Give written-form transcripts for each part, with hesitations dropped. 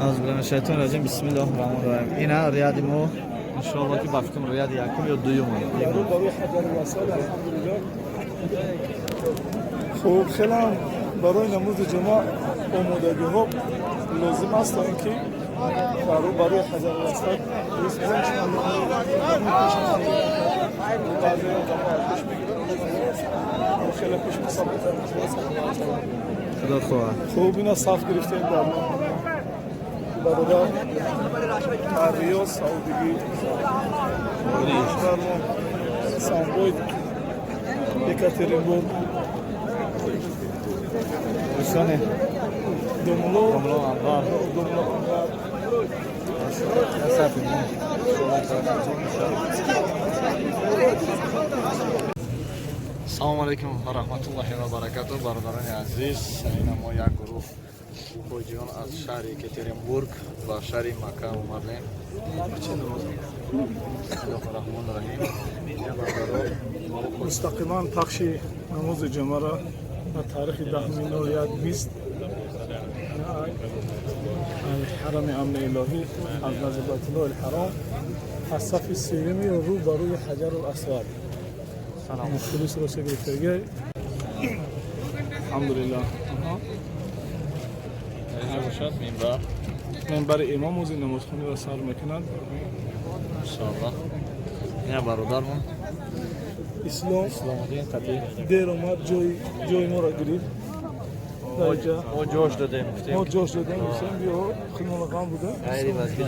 از بلند شیطان رجیم بسم الله الرحمن الرحیم. اینا ریاضی مو ان شاء الله که بافتم ریاضی یکم یا دوم. خوب خیلی برای نماز جمعه آمادگی ها لازم است تا اینکه برای حجر الاسود درست کنیم. خیلی پیش مسابقه خدا خواه. خوب اینا صاف گرفته این در برادر ریاض سعودگی سامبوید یکاترینبورگ بسانه دوملو انوار دوملو انوار صافی السلام علیکم و رحمت الله و برکاته. برادران عزیز، این ما یک گروه حاجیان از شهر یکاترینبورگ و شهر مکه اومدیم. الرحمن الرحیم. مستقیما پخش نماز جمعه را در تاریخ 10/01/20 حرم امن الهی از نزد بیت الله الحرام از صف سومی رو بروی حجر الاسود مخلص رو گرفتگی. الحمدلله منبر امام از نمازخوانی را سر میکنند. انشاءالله. این برادرمون اسلام دین قطعی دیر اومد جای ما را گرفت. ما جوش دادیم ما جوش دادیم بیا خدمت غم بوده. خیلی وزگی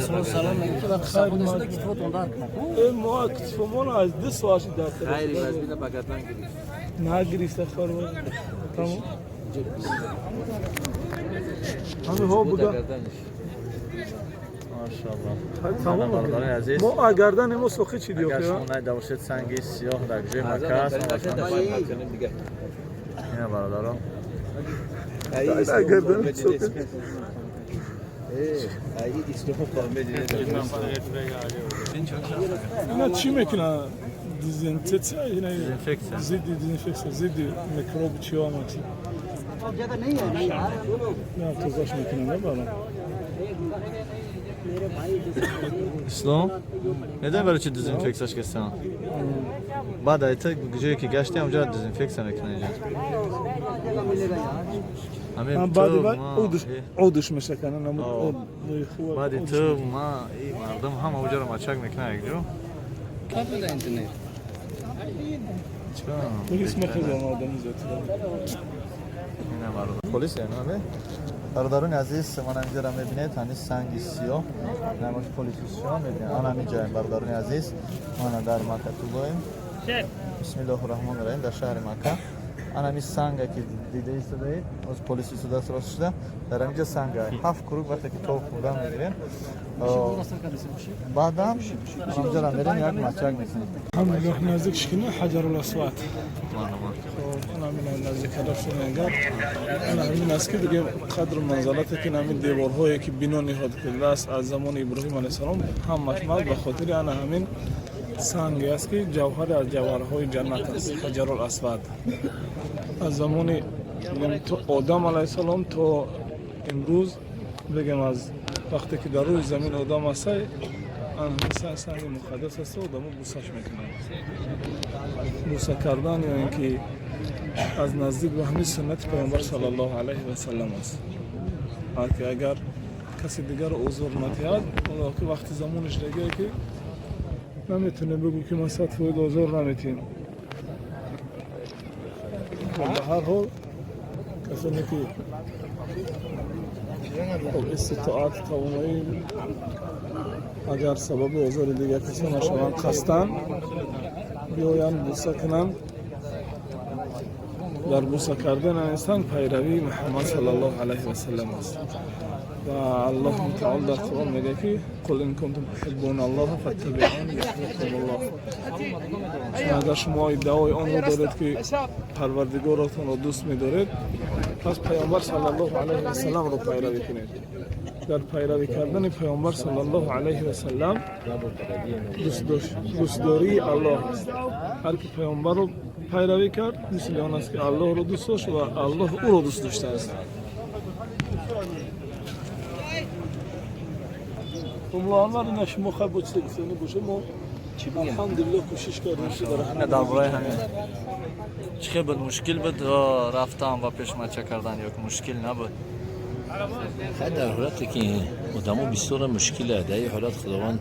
ما کتفمون از 2 ساعت در خیلی وزگی دا بگردن گریست نگرفته خبر تمام همه ها بوده ماشاءالله. تمام برادران عزیز، ما اگردن ما سوخی چی دیو اگر خیا شما نباشید سنگی سیاه در جای مکه است. این برادران اگردن سوخی اینا چی میکنه؟ دیزینفکسیون اینا ضد دیزینفکسیون ضد میکروب چی ها ماتی نه توزاش میکنه نه بالا اسلام نمیدونم برای چی دیزینفکسیونش کردن. بعد ایت جایی که گشتیم اونجا دیزینفکسیون میکنه اینجا. همین بعد تو عودش میشه کنه نمود بعد تو ما این مردم هم اونجا رو مچک میکنه یک جو. کابل اینترنت تو اسم خود آدم زد. این برادر پلیس نه. برادران عزیز، من اینجا را میبینید همین سنگ سیاه نماش پلیسیشون میبینید. آن همین جای برادران عزیز ما در مکه توبایم. بسم الله الرحمن الرحیم. در شهر مکه آن همین سنگ که دیده ایستاده از پلیسی صدا سراغ شده. در اینجا سنگ 7 کروب وقتی که تو بودن میگیریم. بعدم اینجا را میریم یک مچک میکنیم. الحمدلله نزدیک شکنه حجر الاسود. انا من نزدیک هدف نگرد. انا همین است که دیگه قدر منزلتی که همین دیوارهایی که بنا نهاد کرده است از زمان ابراهیم علیه السلام هم مکمل به خاطر انا همین سنگی است که جوهر از جواهرهای جنت است. حجر الاسود از زمان تو آدم علیه السلام تا امروز بگم از وقتی که در روی زمین آدم است سنگ مقدس است و آدم بوسش میکنند. بوسه کردن یا اینکه از نزدیک به همین سنت پیامبر صلی الله علیه و سلم است. که اگر کسی دیگر عذر ندهد اون که وقتی زمانش دیگه که نمیتونه بگو که من صد فوید عذر نمیتونم. به هر حال کسی که استطاعت توانایی اگر سبب عذر دیگر کسی نشوند خستن بیایند بوسه کنند. در بوسه کردن انسان پیروی محمد صلی الله علیه و سلم است و الله تعالی در قرآن میگه که قل ان کنتم تحبون الله فاتبعونی یحببکم الله. اگر شما ادعای آن را دارید که پروردگارتان را دوست می‌دارید پس پیامبر صلی الله علیه و سلم را پیروی کنید. در پیروی کردن پیامبر صلی الله علیه و سلم دوستداری الله است. هر کی پیامبر رو پیروی کرد مثل آن است که الله رو دوست داشت و الله او رو دوست داشته است. عمرانlar اینا شما خواهد بود سکسیونی باشه ما الحمدلله کوشش کردیم که در در برای همین چه بود مشکل بود رفتن و پیشمچه کردن یا که مشکل نبود در حالتی که آدمو بسیار مشکله در این حالت خداوند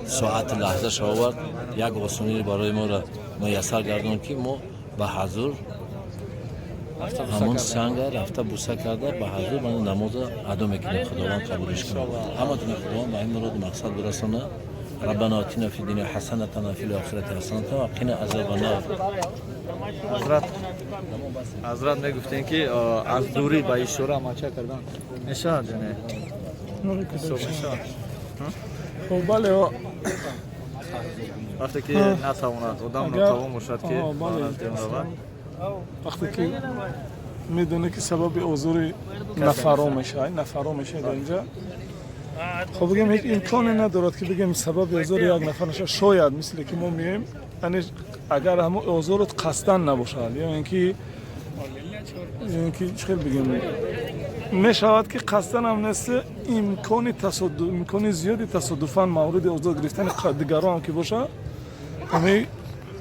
ساعت لحظه شاورد یک آسانی برای ما را میسر گردان که ما به حضور همون سنگ رفته بوسه کرده به حضور من نماز ادا میکنیم خداوند قبولش کنه همه تون خداوند به این مراد مقصد برسانه ربنا آتنا فی الدنیا حسنة و فی الآخرة حسنة و قنا عذاب النار. حضرت میگفتین که از دوری با اشاره مچه کردن نشان جنه خب بله وقتی که نتواند آدم نتوان باشد که وقتی که میدونه که سبب عذر نفرا میشه در اینجا خب بگیم هیچ امکانی ندارد که بگیم سبب عذر یک نفر نشه شاید مثل که ما میگیم یعنی اگر همون عذرت قصدن نباشد یا اینکه چخیل بگیم میشود که قصدن هم نیست امکان زیادی تصادفاً مورد عذر گرفتن دیگران هم که باشه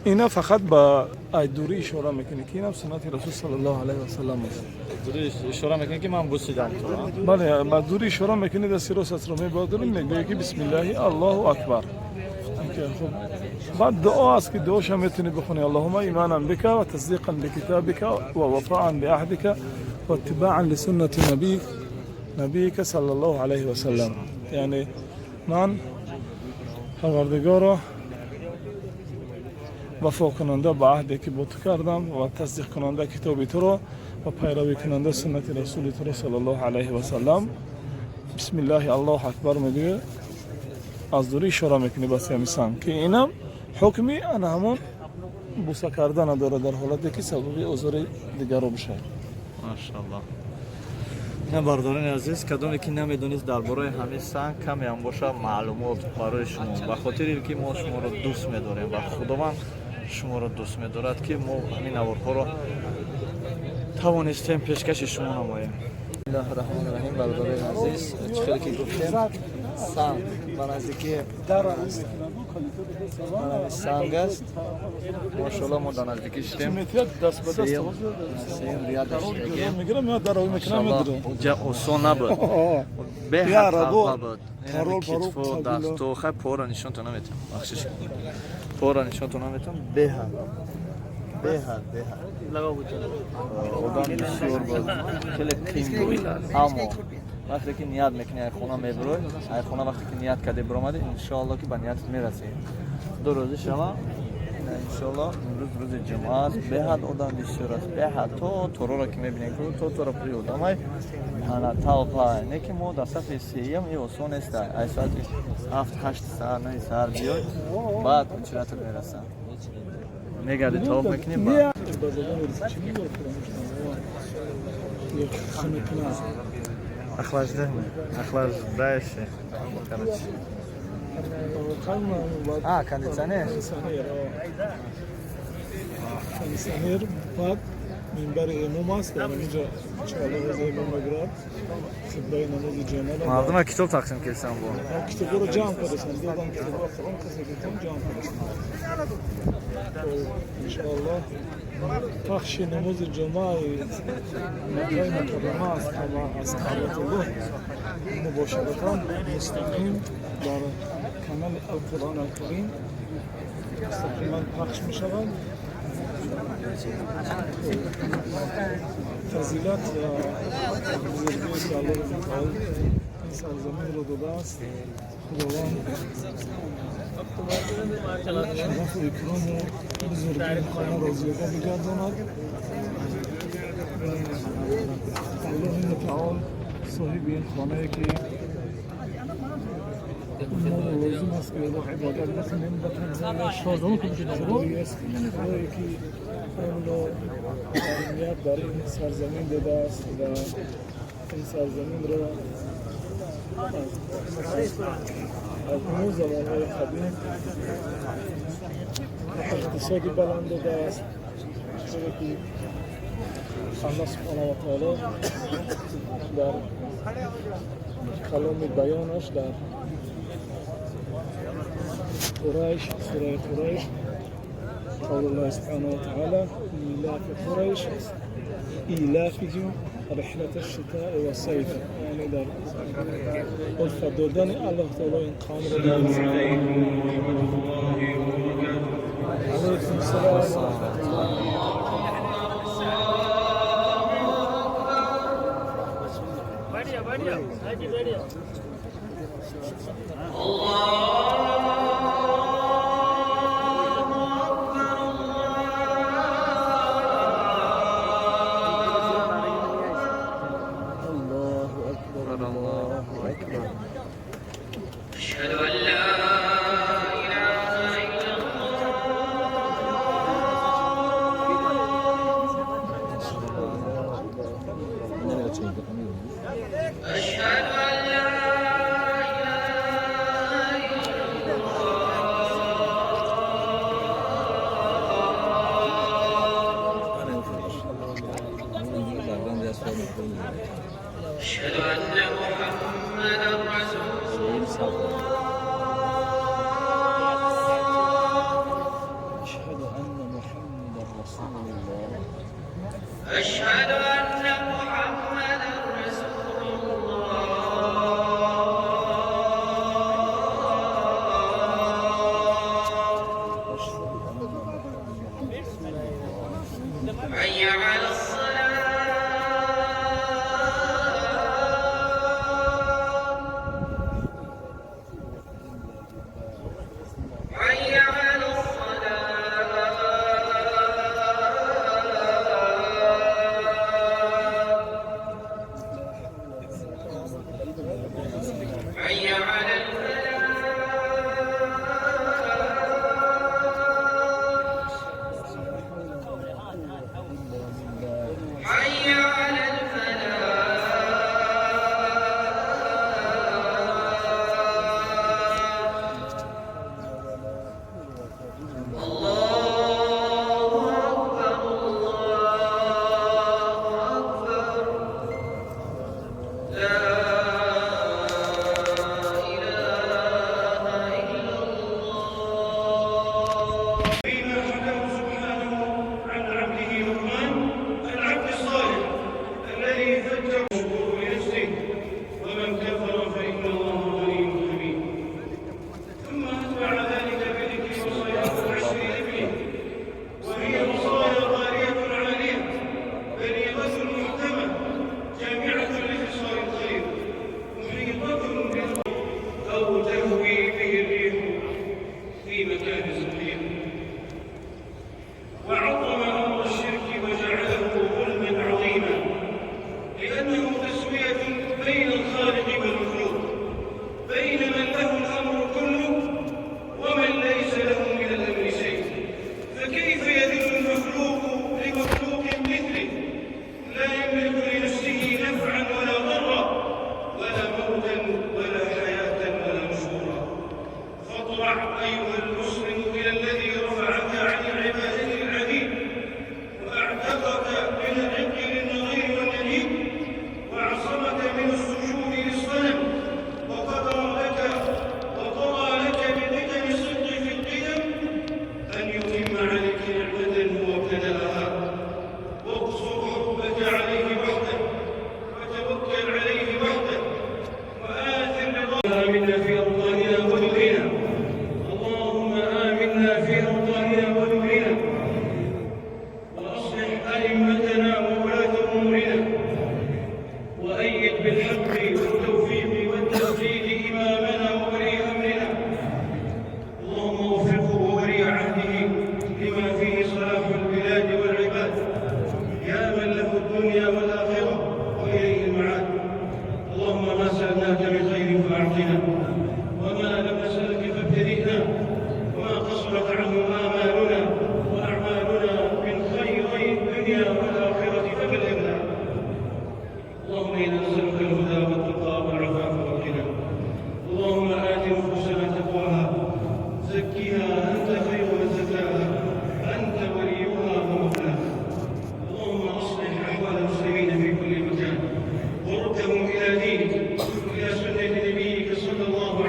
اینا فقط با دوری اشاره میکنه که اینا سنت رسول صلی الله علیه و سلم است. دوری اشاره میکنه که من بوسیدم تو. بله با دوری اشاره میکنه دستی رو ستر میبرداریم میگه که بسم الله الله اکبر. خب بعد دعا است که دعاش هم میتونی بخونی اللهم ایمانا بک و تصدیقا بکتابک و وفاء بعهدک و اتباعا لسنت نبیک صلی الله علیه و سلم. یعنی من پروردگارا وفا کننده به عهدی که با تو کردم و تصدیق کننده کتاب تو را و پیروی کننده سنت رسول تو را صلی الله علیه و سلم. بسم الله الله اکبر میگه از دوری اشاره میکنی بس همیسان که اینم حکمی انا همون بوسه کردن داره در حالتی که سبب عذر دیگر رو بشه. ماشاءالله. نه بردارین عزیز کدومی که نمیدونید درباره همین سنگ کمی هم باشه معلومات برای شما به خاطر اینکه ما شما رو دوست می‌داریم و خداوند شما رو دوست می‌دارد که ما همین اورها رو توانستیم پیشکش شما نماییم. بسم الله الرحمن الرحیم برادران عزیز چخیلی که گفتیم سنگ به نزدیکی سنگ است ماشاءالله ما در نزدیکی شدیم سیم ریال داشتیم میگیرم یا در اون میکنم میدونم اصلا نبود به بود کتفو دستو خیلی پورا نشون تو نمیتونم بخشش پورا نشون تو نمیتونم به آدم بسیار بود خیلی کیم بود اما وقتی که نیت میکنی ای خونه میبروی ای خونه وقتی که نیت کرده برآمده انشاءالله که به نیت میرسی دو روز شما انشاءالله امروز روز جمعه است به حد آدم بسیار است به حد تو رو که میبینی تو رو پری آدم های انا تاوپا نه که ما در صف سیم ای اصلا نیست ای ساعت 7-8 ساعت نه ساعت بیای بعد چرا تو میرسن میگردی تاوپ میکنی بعد Охлаждение. Охлаждающее. Короче. Кондиционер. Кондиционер. بعد منبر امام است در اینجا چاله روز امام میگرد خطبه نماز جمعه مردم کتاب تقسیم کردن با کتاب رو جمع کردن دیدم کتاب قرآن کسی کتاب جمع کردن ان شاء الله پخش نماز جمعه مکه مکرمه است و از کعبه الله مباشرتا مستقیم در کانال القرآن الکریم مستقیما پخش می شود. فضیلت و بزرگی که الله تعالی این سرزمین رو داده است خداوند شرف و اکرام و بزرگی خانه را زیاده بگرداند. الله متعال صاحب این خانه که ما رو لازم است که الله عبادت بکنیم و تنظیم شادان کنیم است خدایی که اون رو امنیت در این سرزمین داده است و این سرزمین را از نو زمانهای قدیم اقتصادی بلند داده است چرا که الله سبحانه و تعالی در کلام بیانش در قريش سورة قريش قول الله سبحانه وتعالى إيلاف قريش إيلافهم رحلة الشتاء والصيف يعني دار قل فدودني الله تعالى إن قامر عليكم السلام الله أكبر الله أكبر أشهد أن لا إله إلا أشهد أن لا إله إلا أشهد أن محمدا رسول أشهد أن محمدا رسول الله أشهد أن محمدا رسول الله حي على الصلاة حي على الصلاة حي على الفلاح حي على الفلاح الله أكبر الله أكبر لا إله إلا الله فيما حكاه سبحانه عن عبده لقمان العبد الصالح الذي فجر الشكر لنفسه ومن كفر فإن الله غني حميد ثم أتبع ذلك بذكر وصاياه العشر لابنه وهي وصايا غالية عالية بليغة محكمة جامعة لخصال الخير محيطة بالخير أو تهوي به الريح في مكان صحيح وعظم أمر الشرك وجعله ظلما عظيما لأنه تسوية بين الخالق والمخلوق بين من له الأمر كله ومن ليس له من الأمر شيء فكيف يذل المخلوق لمخلوق مثله لا يملك لنفسه نفعا ولا ضرا ولا موتا ولا حياة ولا نشورا فاطلع أيها المسلم إلى الذي رفعك عن العبادة العديد وأعتقك من الرق للنظير والنديد وعصمك من السجود للصنم وقضى لك بقدم الصدق في القدم أن يتم عليك نعمة هو ابتدأها واقصر حبك عليه وحده وتوكل عليه وحده وآثر رضاها منا في أوطاننا ودورنا اللهم آمنا في أوطاننا ودورنا وأصلح أئمتنا وولاة أمورنا وأيد بالحق والتوفيق والتسديد إمامنا وولي أمرنا اللهم وفقه وولي عهده لما فيه صلاح البلاد والعباد يا من له الدنيا والآخرة وإليه المعاد اللهم ما سألناك من خير فأعطنا وما لم نسألك فابتدئنا وما قصرت عنه آمالنا وأعمالنا من خيري الدنيا والآخرة فبلغنا اللهم إنا نسألك الهدى والتقى والعفاف والغنى اللهم آت نفوسنا تقواها زكها أنت خير من زكاها أنت وليها ومولاها اللهم أصلح أحوال المسلمين في كل مكان وردهم إلى دينك وإلى سنة نبيك صلى الله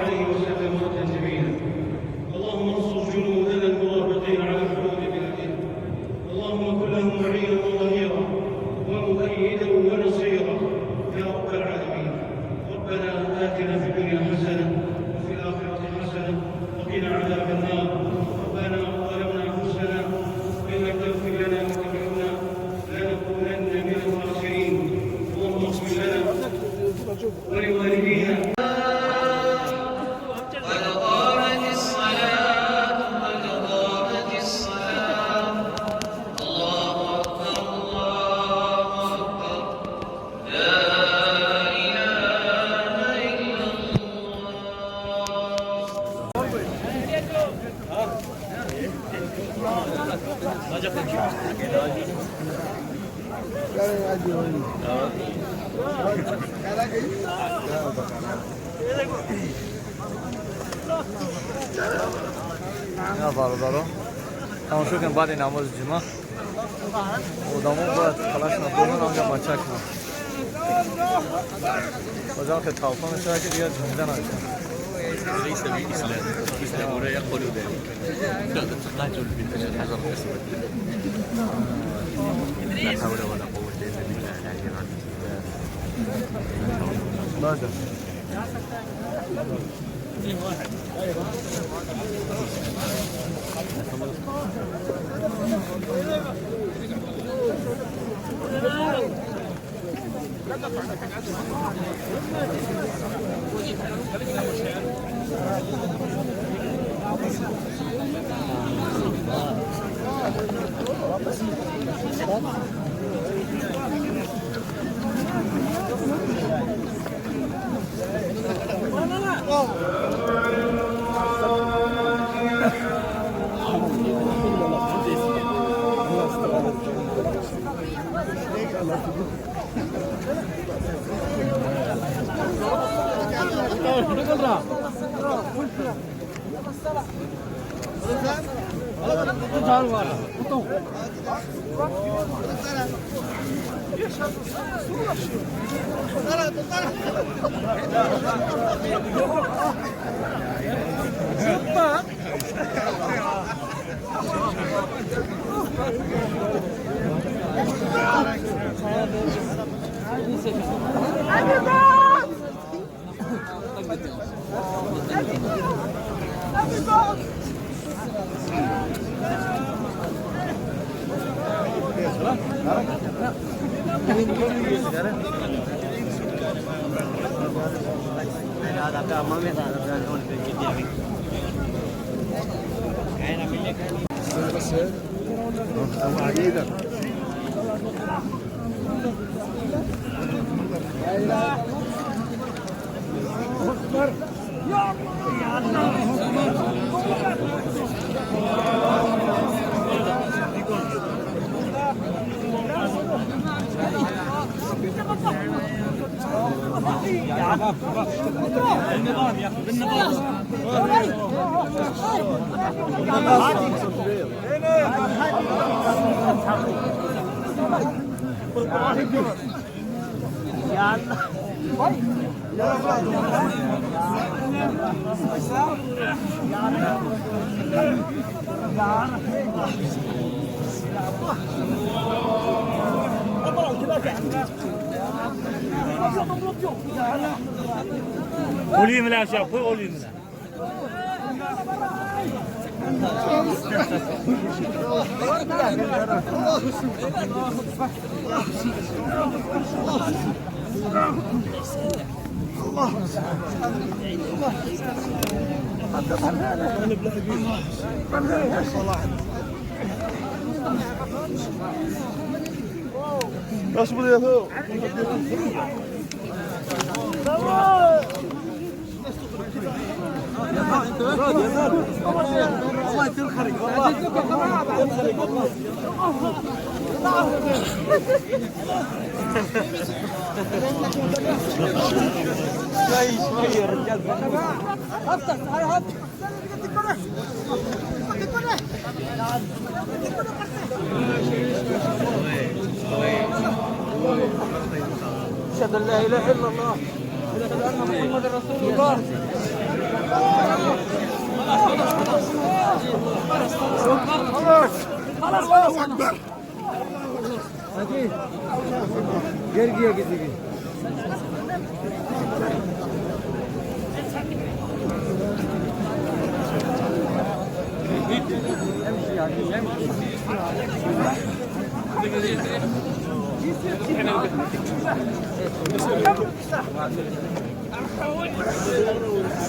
آتنا في الدنيا حسنة وفي الآخرة حسنة وقنا عذاب النار. ربنا ظلمنا أنفسنا وإن لم تغفر لنا وترحمنا لنكونن من الخاسرين. اللهم اغفر لنا ولوالدينا. قد قامت الصلاة قد قامت الصلاة. الله أكبر الله أكبر. لا إله إلا الله. اینا برادرها تمام شد که بعد نماز جمعه آدمو باید خلاص نکنن آنجا مچک نه کجا که توفان شده که دیگه زنده نشن ليس بالإسلام. الإسلام لا يقبل ذلك. تقاتل بالأجل حجر الأسود. لا حول ولا قوة إلا بالله العلي العظيم. باشه Olayım lan aşağı koy olayım lan. Nasıl buraya yapıyor? أشهد أن لا إله إلا الله وأشهد أن محمدا رسول الله. الله أكبر. Gel gel gel.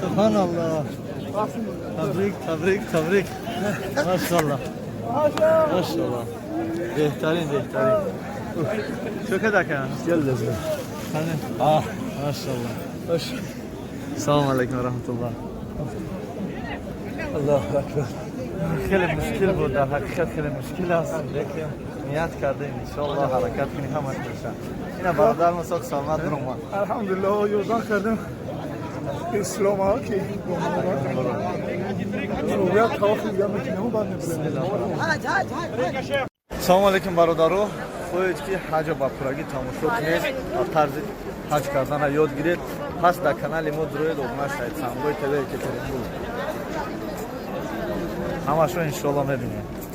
Subhanallah. Tebrik. Maşallah. Maşallah. Behtarin. Çok dakika. Gel de. Hani. Maşallah. Hoş. Selamun aleyküm ve rahmetullah. Allahu ekber. خیلی مشکل بود در حقیقت خیلی مشکل است لیکن نیت کردیم ان شاء الله حرکت کنیم همه بشه اینا برادر مساق سلامت برمان الحمدلله یوزان کردیم اسلام ها که رویت توافق یا میکنیم و بعد سلام علیکم برادرو خودت که حج با پراگی تماشا کنید و طرز حج کردن را یاد گیرید پس در کانال ما دروید و شاید سامگوی تبه که ترین بود همه شو انشالله میبینید